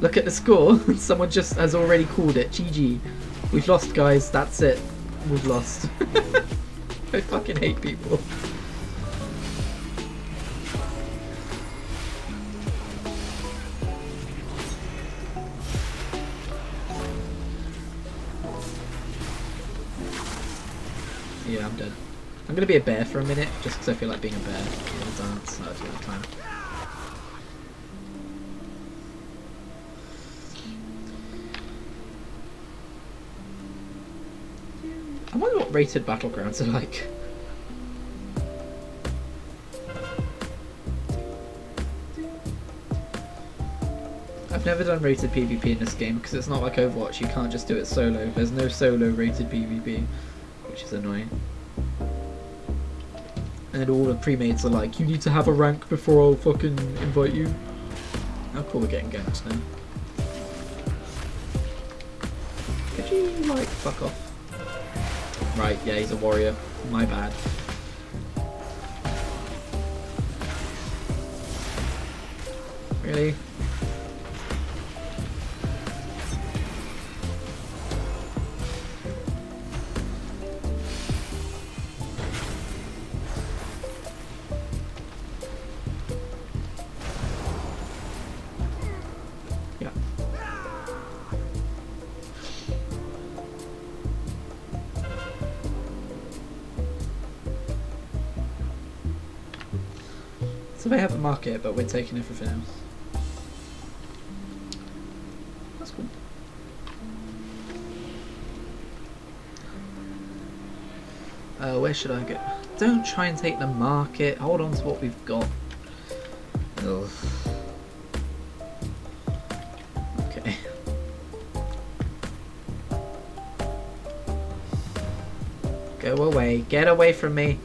Look at the score. Someone just has already called it. GG. We've lost, guys. That's it. We've lost. I fucking hate people. Yeah, I'm dead. I'm gonna be a bear for a minute, just because I feel like being a bear. Yeah, dance. That's all the time. I wonder what rated battlegrounds are like. I've never done rated PvP in this game because it's not like Overwatch. You can't just do it solo. There's no solo rated PvP, which is annoying. And all the pre-mates are like, you need to have a rank before I'll fucking invite you. How cool, we're getting ganked now. Could you, like, fuck off? Right, yeah, he's a warrior. My bad. Really? Yeah. So they have a market, but we're taking everything else. That's cool. Where should I go? Don't try and take the market. Hold on to what we've got. Ugh. Okay. Go away. Get away from me.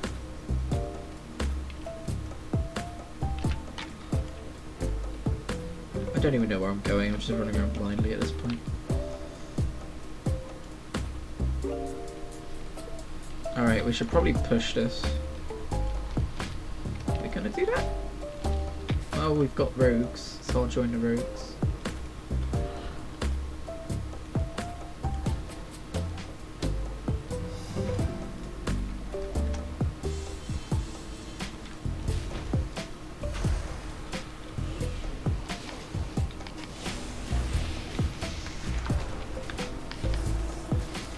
I don't even know where I'm going. I'm just running around blindly at this point. Alright, we should probably push this. Are we gonna do that? Oh, we've got rogues, so I'll join the rogues.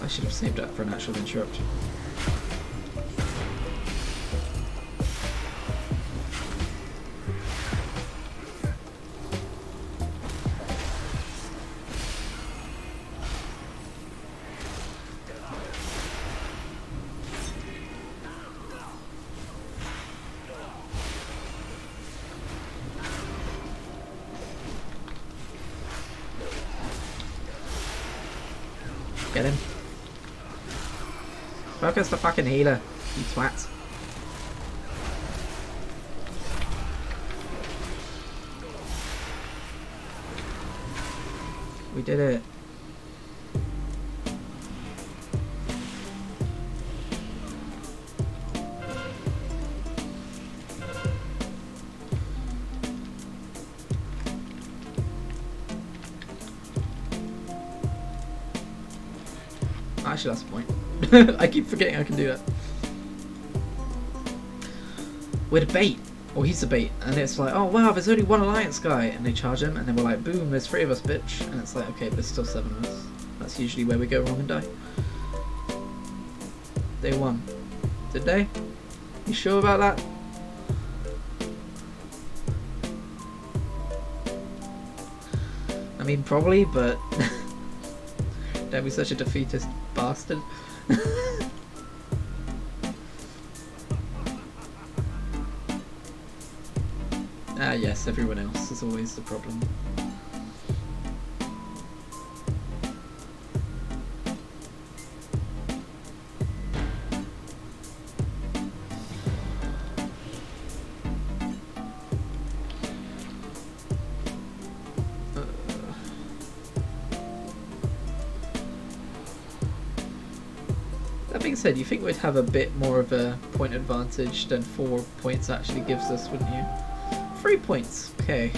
I should have saved up for an actual interrupt. Get him. Focus the fucking healer, you twat. We did it. Actually, that's the point. I keep forgetting I can do that. We're the bait, or he's the bait, and it's like, oh wow, there's only one alliance guy, and they charge him, and then we're like, boom, there's 3 of us, bitch, and it's like, okay, but there's still 7 of us. That's usually where we go wrong and die. They won. Did they? You sure about that? I mean, probably, but don't be such a defeatist bastard. Ah, yes, everyone else is always the problem. That being said, you think we'd have a bit more of a point advantage than 4 points actually gives us, wouldn't you? 3 points, okay.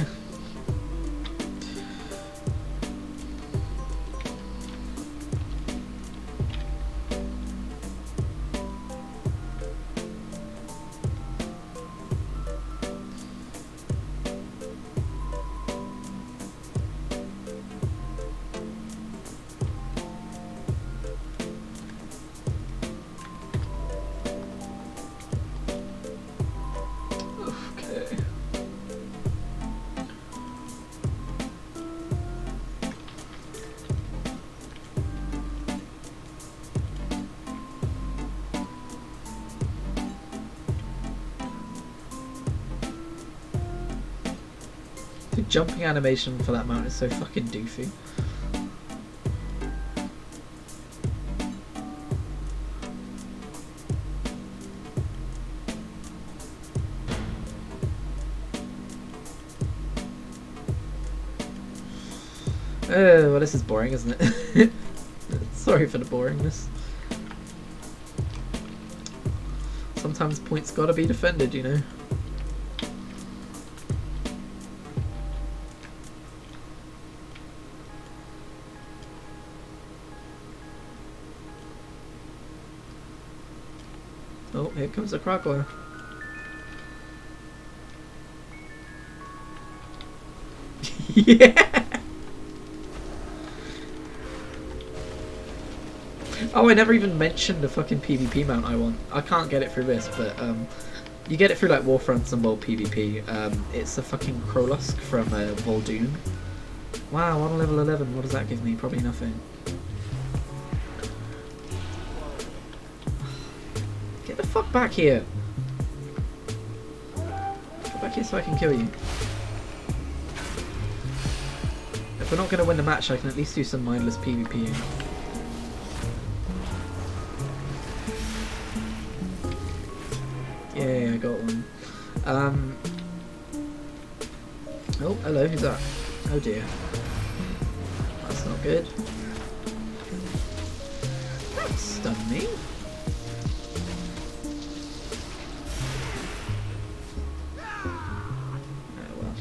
The jumping animation for that mount is so fucking doofy. Well, this is boring, isn't it? Sorry for the boringness. Sometimes points gotta be defended, you know. Oh, here comes a crocodile. Yeah! Oh, I never even mentioned the fucking PvP mount I want. I can't get it through this, but you get it through like Warfronts and WoW PvP. It's a fucking Krolusk from Voldoon. Wow, on level 11, what does that give me? Probably nothing. Get the fuck back here! Get back here so I can kill you. If we're not going to win the match, I can at least do some mindless PvP. Yeah, I got one. Oh, hello, who's that? Oh dear. That's not good. That stunned me. Oh well.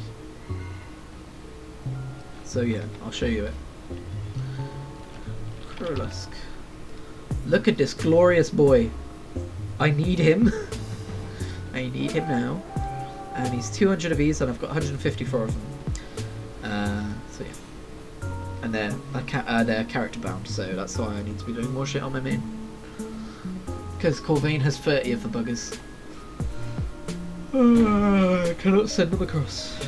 So yeah, I'll show you it. Krolusk. Look at this glorious boy. I need him. I need him now. And he's 200 of these and I've got 154 of them. So yeah. And they're character bound, so that's why I need to be doing more shit on my main. Because Corvain has 30 of the buggers. I cannot send them across.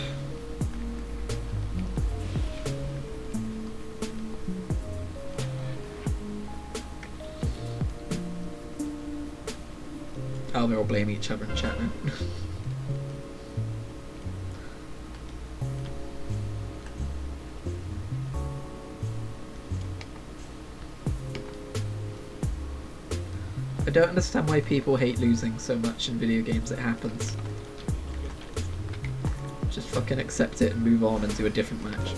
Oh, they're all blaming each other in chat now. I don't understand why people hate losing so much in video games. It happens. Just fucking accept it and move on and do a different match.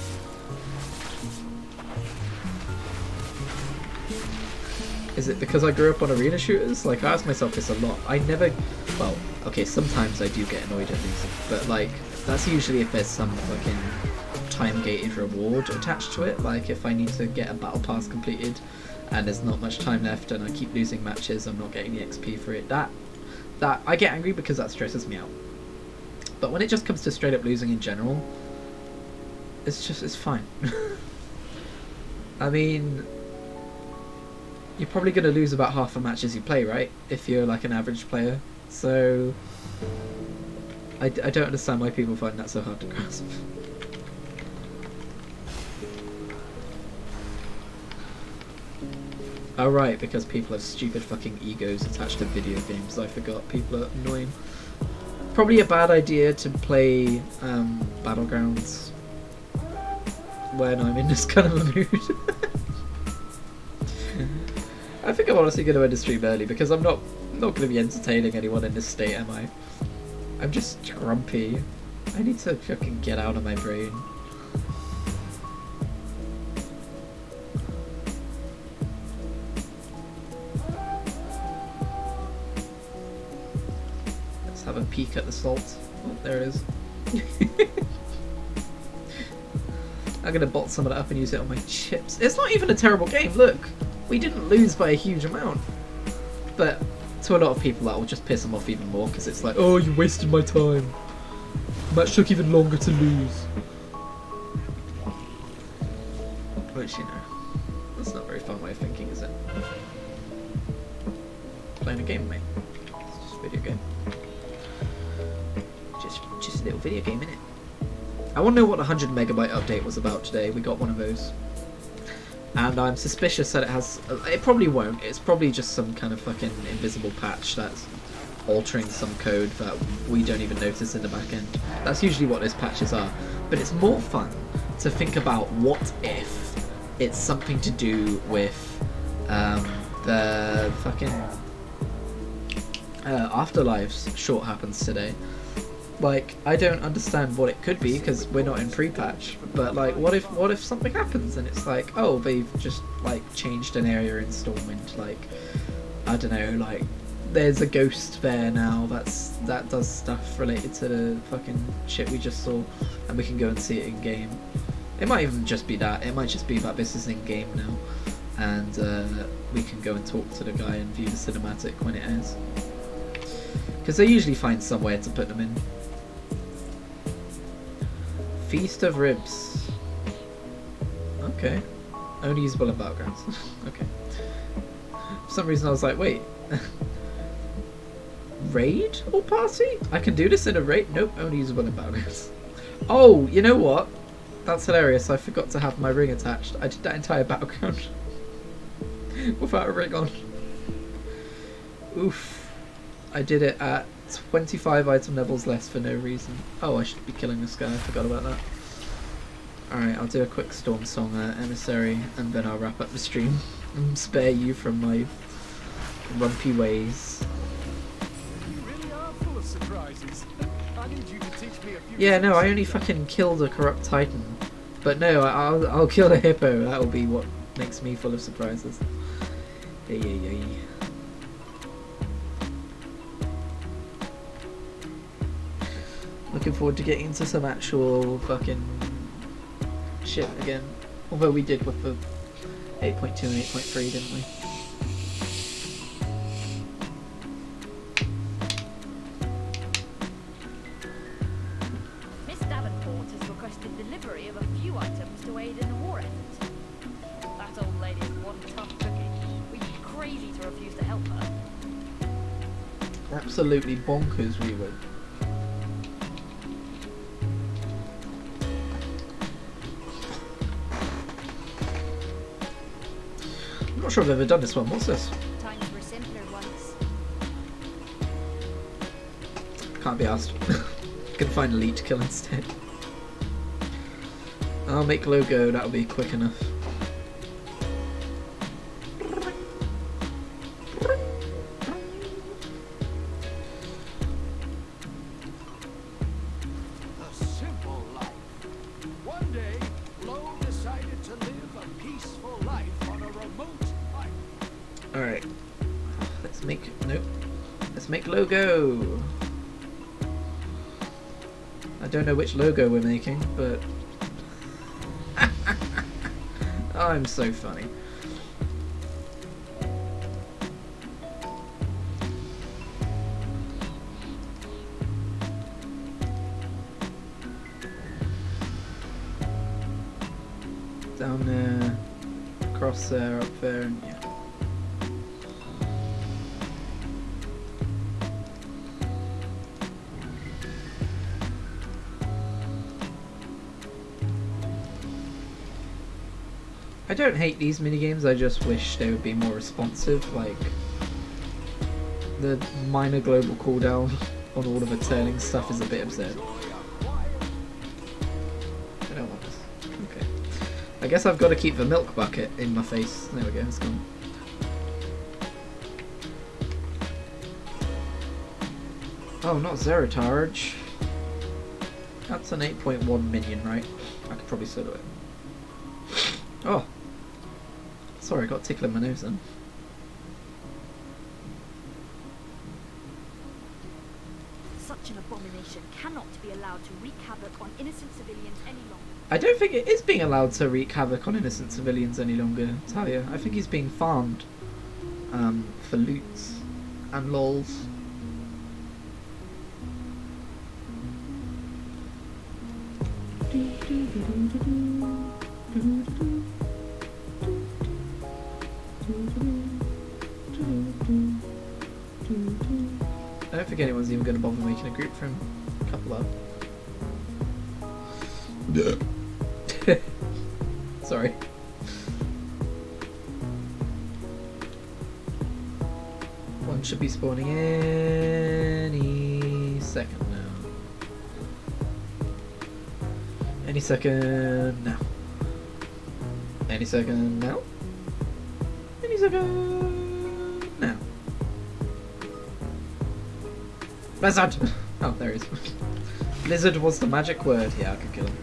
Is it because I grew up on arena shooters? Like, I ask myself this a lot. I never... Well, okay, sometimes I do get annoyed at losing, but, like, that's usually if there's some fucking time-gated reward attached to it. Like, if I need to get a battle pass completed and there's not much time left and I keep losing matches, I'm not getting the XP for it. That I get angry because that stresses me out. But when it just comes to straight-up losing in general, it's fine. I mean... You're probably going to lose about half the matches you play, right? If you're like an average player. So I don't understand why people find that so hard to grasp. Oh right, because people have stupid fucking egos attached to video games. I forgot, people are annoying. Probably a bad idea to play Battlegrounds when I'm in this kind of a mood. I think I'm honestly going to end the stream early because I'm not going to be entertaining anyone in this state, am I? I'm just grumpy. I need to fucking get out of my brain. Let's have a peek at the salt. Oh, there it is. I'm gonna bot some of that up and use it on my chips. It's not even a terrible game, look! We didn't lose by a huge amount. But to a lot of people that will just piss them off even more because it's like, oh, you wasted my time. Match took even longer to lose. Which, you know, that's not a very fun way of thinking, is it? Playing a game, mate. It's just a video game. Just a little video game, innit? I want to know what the 100 megabyte update was about today. We got one of those. And I'm suspicious that it has... It probably won't. It's probably just some kind of fucking invisible patch that's altering some code that we don't even notice in the back end. That's usually what those patches are. But it's more fun to think about what if it's something to do with the fucking Afterlife's short happens today. Like, I don't understand what it could be because we're not in pre-patch, but like, what if something happens and it's like, oh, they've just like changed an area in Stormwind, like, I don't know, like there's a ghost there now that does stuff related to the fucking shit we just saw, and we can go and see it in game. It might even just be that. It might just be that this is in game now, and we can go and talk to the guy and view the cinematic when it ends. Because they usually find somewhere to put them in. Feast of Ribs. Okay. Only usable in Battlegrounds. Okay. For some reason I was like, wait. Raid or party? I can do this in a raid? Nope, only usable in Battlegrounds. Oh, you know what? That's hilarious. I forgot to have my ring attached. I did that entire Battleground without a ring on. Oof. I did it at 25 item levels less for no reason. Oh, I should be killing this guy. I forgot about that. Alright, I'll do a quick Storm Song Emissary and then I'll wrap up the stream and spare you from my rumpy ways. You really are full of surprises. I need you to teach me a few. Yeah, no, I only fucking killed a corrupt titan. But no, I'll kill a hippo. That'll be what makes me full of surprises. Yeah. Looking forward to getting into some actual fucking shit again. Although we did with the 8.2 and 8.3, didn't we? Miss Davenport has requested delivery of a few items to aid in the war effort. That old lady's one tough cookie. We'd be crazy to refuse to help her. Absolutely bonkers we would. I'm not sure I've ever done this one. What's this? Times were simpler once. Can't be asked. Can find elite to kill instead. I'll make logo, that'll be quick enough. A simple life. One day, Lo decided to live a peaceful life on a remote island. Alright. Let's make logo. I don't know which logo we're making, but I'm so funny. Down there, across there, up there, and yeah. I don't hate these minigames, I just wish they would be more responsive, like the minor global cooldown on all of the turning stuff is a bit absurd. I don't want this. Okay. I guess I've got to keep the milk bucket in my face. There we go, it's gone. Oh, not Zeratarge. That's an 8.1 minion, right? I could probably solo it. Oh! Sorry, I got a tickle in my nose then. Such an abomination cannot be allowed to wreak havoc on innocent civilians any longer. I don't think it is being allowed to wreak havoc on innocent civilians any longer, Talia. I think he's being farmed for loots and lols. I don't think anyone's even going to bother making a group for him. Couple up. Sorry. One should be spawning any second now. Any second now. Any second now. Any second now. Blizzard! Oh, there he is. Blizzard was the magic word. Yeah, I can kill him.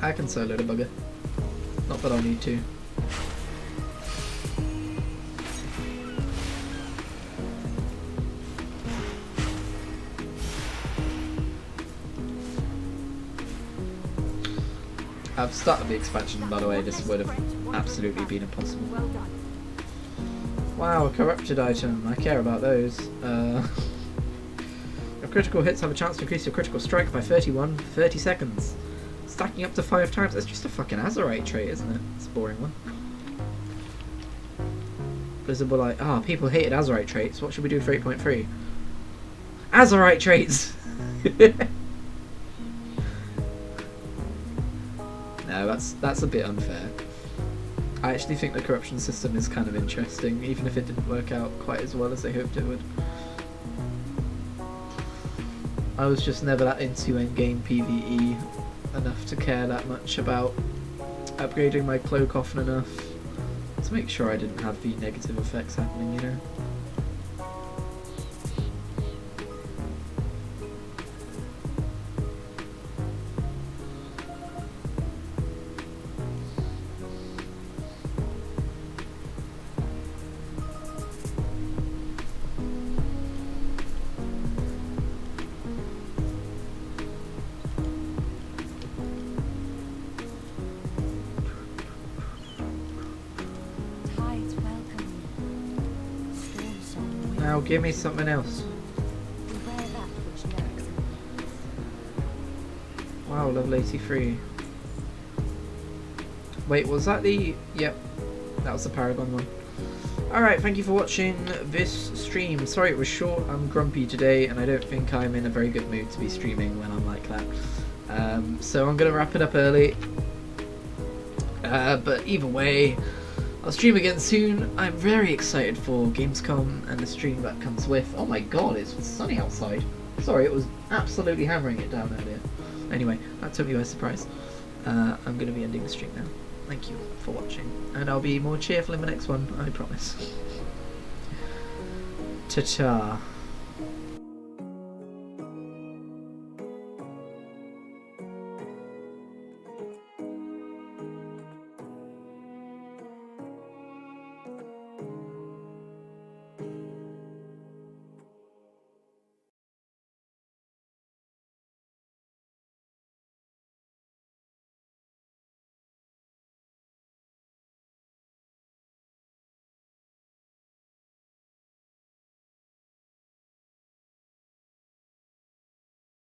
I can solo the bugger. Not that I'll need to. I've started the expansion, by the way. This would have absolutely been impossible. Well done. Wow, a corrupted item. I care about those. Your critical hits have a chance to increase your critical strike by 30 seconds. Stacking up to 5 times. That's just a fucking Azurite trait, isn't it? It's a boring one. Blizzard were like, people hated Azurite traits. What should we do for 8.3? Azurite traits! No, that's a bit unfair. I actually think the corruption system is kind of interesting, even if it didn't work out quite as well as they hoped it would. I was just never that into endgame PvE enough to care that much about upgrading my cloak often enough to make sure I didn't have the negative effects happening, you know? Now give me something else. Wow, level 83. Wait, was that the... Yep, that was the Paragon one. Alright, thank you for watching this stream. Sorry it was short, I'm grumpy today and I don't think I'm in a very good mood to be streaming when I'm like that. So I'm going to wrap it up early. But either way, I'll stream again soon. I'm very excited for Gamescom and the stream that comes with. Oh my god, it's sunny outside. Sorry, it was absolutely hammering it down earlier. Anyway, that took me by surprise. I'm going to be ending the stream now. Thank you for watching. And I'll be more cheerful in the next one, I promise. Ta-ta.